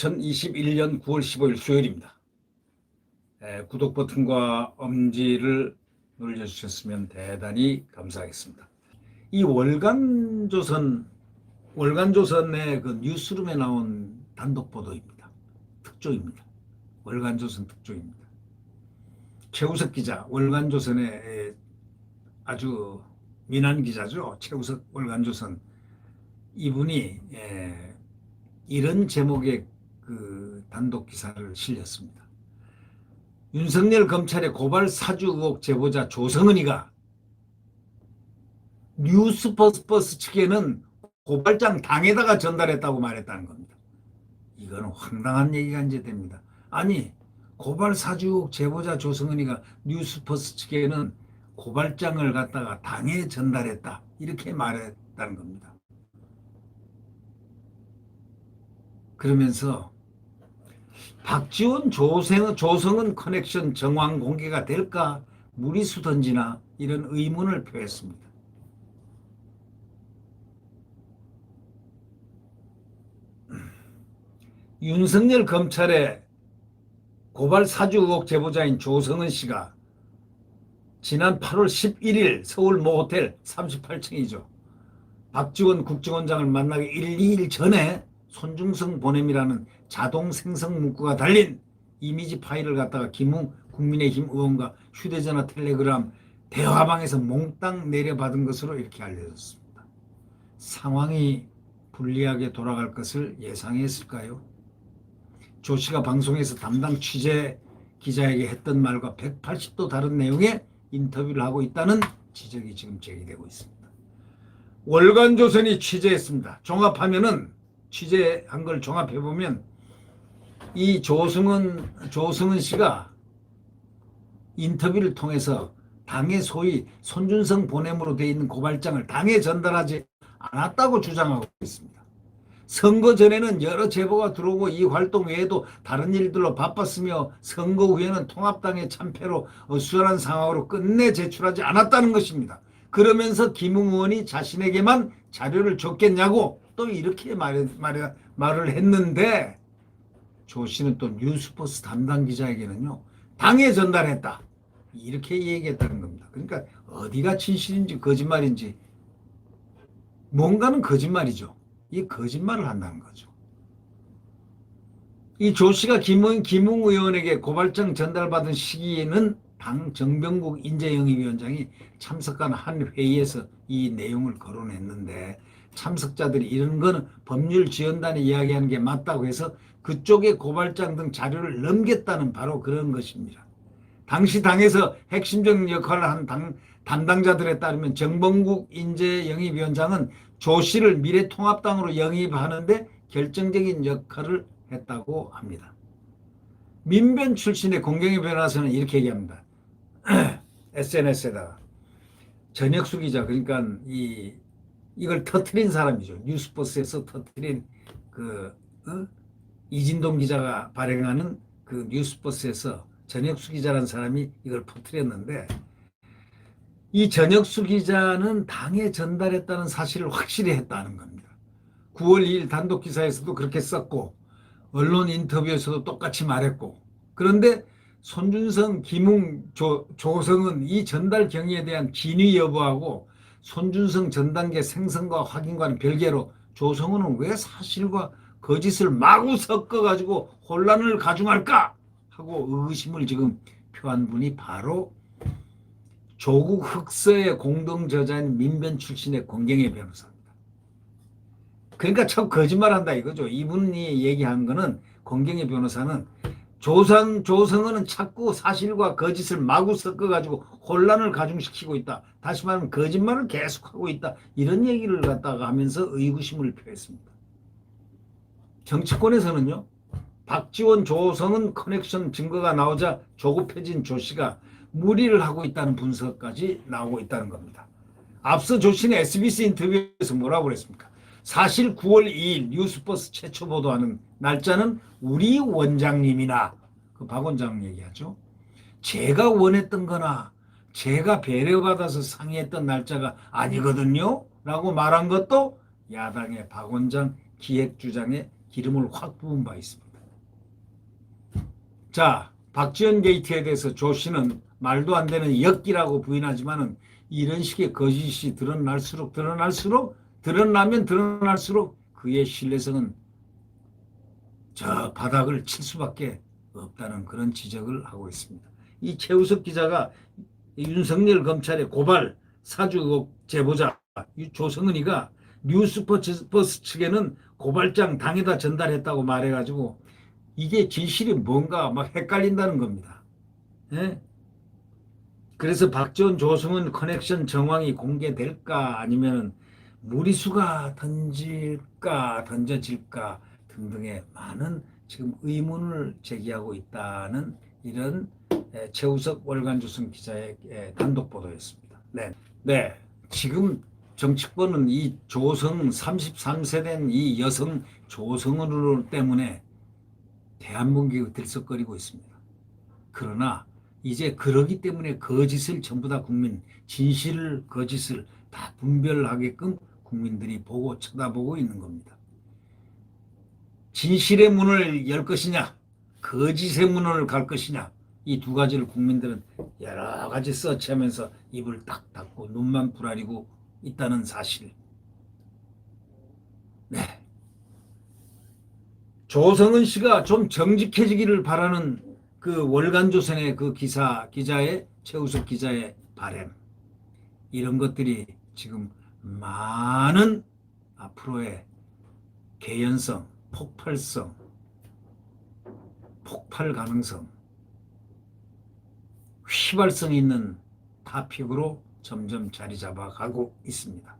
2021년 9월 15일 수요일입니다. 구독 버튼과 엄지를 눌러주셨으면 대단히 감사하겠습니다. 이 월간조선의 그 뉴스룸에 나온 단독 보도입니다. 특종입니다. 월간조선 특종입니다. 최우석 기자, 월간조선의 아주 민한 기자죠. 최우석 월간조선. 이분이 이런 제목의 그 단독 기사를 실렸습니다. 윤석열 검찰의 고발 사주 의혹 제보자 조성은이가 뉴스버스 측에는 고발장 당에다가 전달했다고 말했다는 겁니다. 이건 황당한 얘기가 이제 됩니다. 아니, 고발 사주 의혹 제보자 조성은이가 뉴스버스 측에는 고발장을 갖다가 당에 전달했다, 이렇게 말했다는 겁니다. 그러면서 박지원 조성은 커넥션 정황 공개가 될까 무리수 던지나 이런 의문을 표했습니다. 윤석열 검찰의 고발 사주 의혹 제보자인 조성은 씨가 지난 8월 11일 서울 모호텔 38층이죠. 박지원 국정원장을 만나기 1, 2일 전에 손중성 보냄이라는 자동 생성 문구가 달린 이미지 파일을 갖다가 김웅 국민의힘 의원과 휴대전화 텔레그램 대화방에서 몽땅 내려받은 것으로 이렇게 알려졌습니다. 상황이 불리하게 돌아갈 것을 예상했을까요? 조 씨가 방송에서 담당 취재 기자에게 했던 말과 180도 다른 내용의 인터뷰를 하고 있다는 지적이 지금 제기되고 있습니다. 월간조선이 취재했습니다. 종합하면은 취재한 걸 종합해보면 이 조승은 씨가 인터뷰를 통해서 당의 소위 손준성 보냄으로 되어 있는 고발장을 당에 전달하지 않았다고 주장하고 있습니다. 선거 전에는 여러 제보가 들어오고 이 활동 외에도 다른 일들로 바빴으며 선거 후에는 통합당의 참패로 어수선한 상황으로 끝내 제출하지 않았다는 것입니다. 그러면서 김웅 의원이 자신에게만 자료를 줬겠냐고 또 이렇게 말을 했는데, 조 씨는 또 뉴스버스 담당 기자에게는요, 당에 전달했다, 이렇게 얘기했다는 겁니다. 그러니까 어디가 진실인지 거짓말인지, 뭔가는 거짓말이죠. 이 거짓말을 한다는 거죠. 이 조 씨가 김웅 의원에게 고발장 전달받은 시기에는 당 정병국 인재영입위원장이 참석한 한 회의에서 이 내용을 거론했는데, 참석자들이 이런 거는 법률지원단이 이야기하는 게 맞다고 해서 그쪽에 고발장 등 자료를 넘겼다는 바로 그런 것입니다. 당시 당에서 핵심적 역할을 한 담당자들에 따르면 정병국 인재영입위원장은 조 씨를 미래통합당으로 영입하는데 결정적인 역할을 했다고 합니다. 민변 출신의 공경희 변호사는 이렇게 얘기합니다. SNS에다가 전혁수 기자, 그러니까 이걸 터트린 사람이죠. 뉴스버스에서 터트린 이진동 기자가 발행하는 그 뉴스버스에서 전혁수 기자라는 사람이 이걸 퍼뜨렸는데, 이 전혁수 기자는 당에 전달했다는 사실을 확실히 했다는 겁니다. 9월 2일 단독 기사에서도 그렇게 썼고 언론 인터뷰에서도 똑같이 말했고, 그런데 손준성, 김웅, 조성은 이 전달 경위에 대한 진위 여부하고 손준성 전단계 생성과 확인과는 별개로 조성은은 왜 사실과 거짓을 마구 섞어가지고 혼란을 가중할까 하고 의심을 지금 표한 분이 바로 조국 흑서의 공동 저자인 민변 출신의 공경희 변호사입니다. 그러니까 참 거짓말한다 이거죠. 이분이 얘기한 거는, 공경희 변호사는 조성은은 자꾸 사실과 거짓을 마구 섞어가지고 혼란을 가중시키고 있다. 다시 말하면 거짓말을 계속하고 있다. 이런 얘기를 갖다가 하면서 의구심을 표했습니다. 정치권에서는요, 박지원 조성은 커넥션 증거가 나오자 조급해진 조 씨가 무리를 하고 있다는 분석까지 나오고 있다는 겁니다. 앞서 조 씨는 SBS 인터뷰에서 뭐라고 그랬습니까? 사실 9월 2일 뉴스버스 최초 보도하는 날짜는 우리 원장님이나 그 박 원장 얘기하죠. 제가 원했던 거나 제가 배려받아서 상의했던 날짜가 아니거든요 라고 말한 것도 야당의 박 원장 기획주장에 기름을 확 부은 바 있습니다. 자, 박지원 게이트에 대해서 조 씨는 말도 안 되는 역기라고 부인하지만은 이런 식의 거짓이 드러나면 드러날수록 그의 신뢰성은 저 바닥을 칠 수밖에 없다는 그런 지적을 하고 있습니다. 이 최우석 기자가 윤석열 검찰의 고발 사주 의혹 제보자 조성은이가 뉴스버스 측에는 고발장 당에다 전달했다고 말해가지고 이게 진실이 뭔가 막 헷갈린다는 겁니다. 예? 그래서 박지원 조성은 커넥션 정황이 공개될까 아니면 무리수가 던져질까 등등의 많은 지금 의문을 제기하고 있다는 이런 최우석 월간조선 기자의 단독 보도였습니다. 네. 네. 지금 정치권은 이 조성 33세 된 이 여성 조성으로 때문에 대한민국이 들썩거리고 있습니다. 그러나 이제 그러기 때문에 거짓을 전부 다 진실을 거짓을 다 분별하게끔 국민들이 보고 쳐다보고 있는 겁니다. 진실의 문을 열 것이냐, 거짓의 문을 갈 것이냐, 이 두 가지를 국민들은 여러 가지 서치하면서 입을 딱 닫고 눈만 부라리고 있다는 사실. 네. 조성은 씨가 좀 정직해지기를 바라는 그 월간조선의 그 기자의 최우석 기자의 바람. 이런 것들이 지금 많은 앞으로의 개연성, 폭발성, 폭발 가능성, 휘발성 있는 타픽으로 점점 자리 잡아가고 있습니다.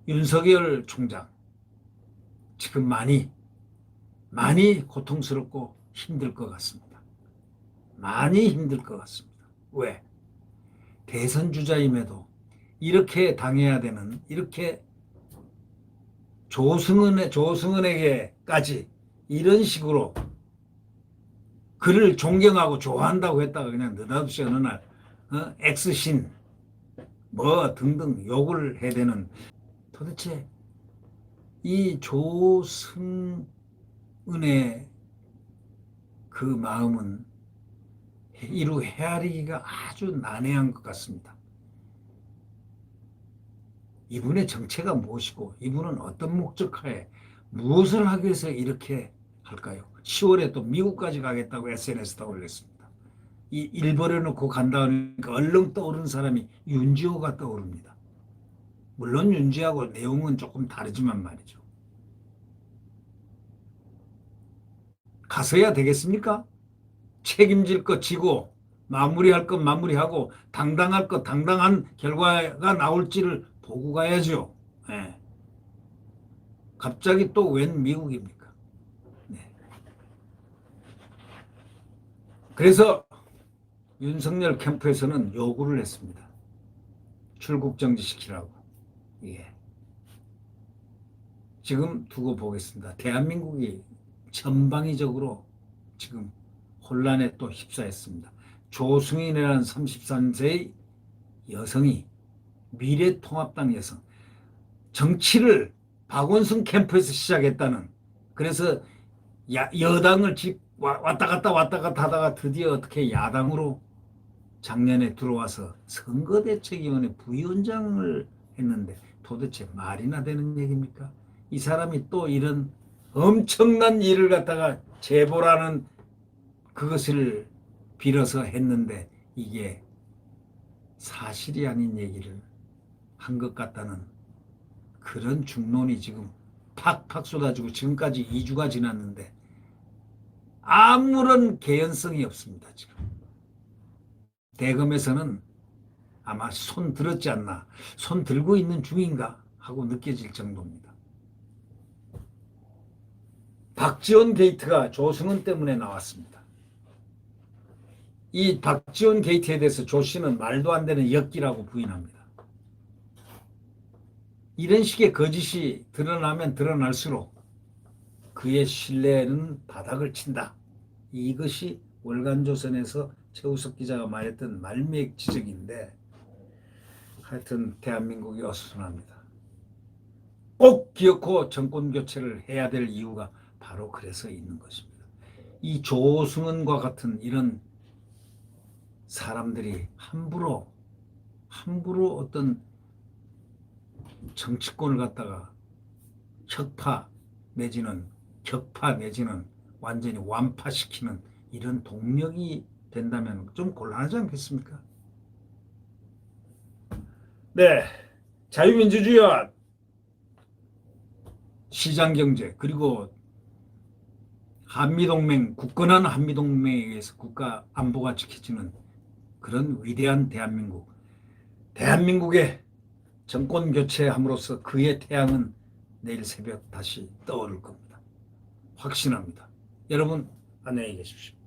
윤석열 총장 지금 많이 고통스럽고 힘들 것 같습니다. 많이 힘들 것 같습니다. 왜? 대선 주자임에도 이렇게 당해야 되는 이렇게 조승은에게까지 이런 식으로 그를 존경하고 좋아한다고 했다가 그냥 느닷없이 어느 날 엑스신 뭐 등등 욕을 해야 되는 도대체 이 조승은의 그 마음은 이루 헤아리기가 아주 난해한 것 같습니다. 이분의 정체가 무엇이고 이분은 어떤 목적하에 무엇을 하기 위해서 이렇게 할까요? 10월에 또 미국까지 가겠다고 SNS에 올렸습니다. 이 일 버려놓고 간다니까 얼른 떠오르는 사람이 윤지호가 떠오릅니다. 물론 윤지호하고 내용은 조금 다르지만 말이죠. 가서야 되겠습니까? 책임질 것 지고 마무리할 것 마무리하고 당당할 것 당당한 결과가 나올지를 보고 가야죠. 네. 갑자기 또 웬 미국입니까? 네. 그래서 윤석열 캠프에서는 요구를 했습니다. 출국 정지시키라고. 예. 지금 두고 보겠습니다. 대한민국이 전방위적으로 지금 혼란에 또 휩싸였습니다. 조승인이라는 33세의 여성이 미래통합당 여성 정치를 박원순 캠프에서 시작했다는 그래서 여당을 왔다 갔다 하다가 드디어 어떻게 야당으로 작년에 들어와서 선거대책위원회 부위원장을 했는데 도대체 말이나 되는 얘기입니까? 이 사람이 또 이런 엄청난 일을 갖다가 제보라는 그것을 빌어서 했는데 이게 사실이 아닌 얘기를 한 것 같다는 그런 중론이 지금 팍팍 쏟아지고 지금까지 2주가 지났는데 아무런 개연성이 없습니다. 지금 대검에서는 아마 손 들었지 않나, 손 들고 있는 중인가 하고 느껴질 정도입니다. 박지원 게이트가 조승은 때문에 나왔습니다. 이 박지원 게이트에 대해서 조 씨는 말도 안 되는 역기라고 부인합니다. 이런 식의 거짓이 드러나면 드러날수록 그의 신뢰는 바닥을 친다. 이것이 월간조선에서 최우석 기자가 말했던 말미의 지적인데 하여튼 대한민국이 어수선합니다. 꼭 기어코 정권 교체를 해야 될 이유가 바로 그래서 있는 것입니다. 이 조승은과 같은 이런 사람들이 함부로 어떤 정치권을 갖다가 혁파 내지는 격파 내지는 완전히 완파시키는 이런 동력이 된다면 좀 곤란하지 않겠습니까? 네, 자유민주주의와 시장경제 그리고 한미동맹, 굳건한 한미동맹에 의해서 국가 안보가 지켜지는 그런 위대한 대한민국. 대한민국의 정권 교체함으로써 그의 태양은 내일 새벽 다시 떠오를 겁니다. 확신합니다. 여러분 안녕히 계십시오.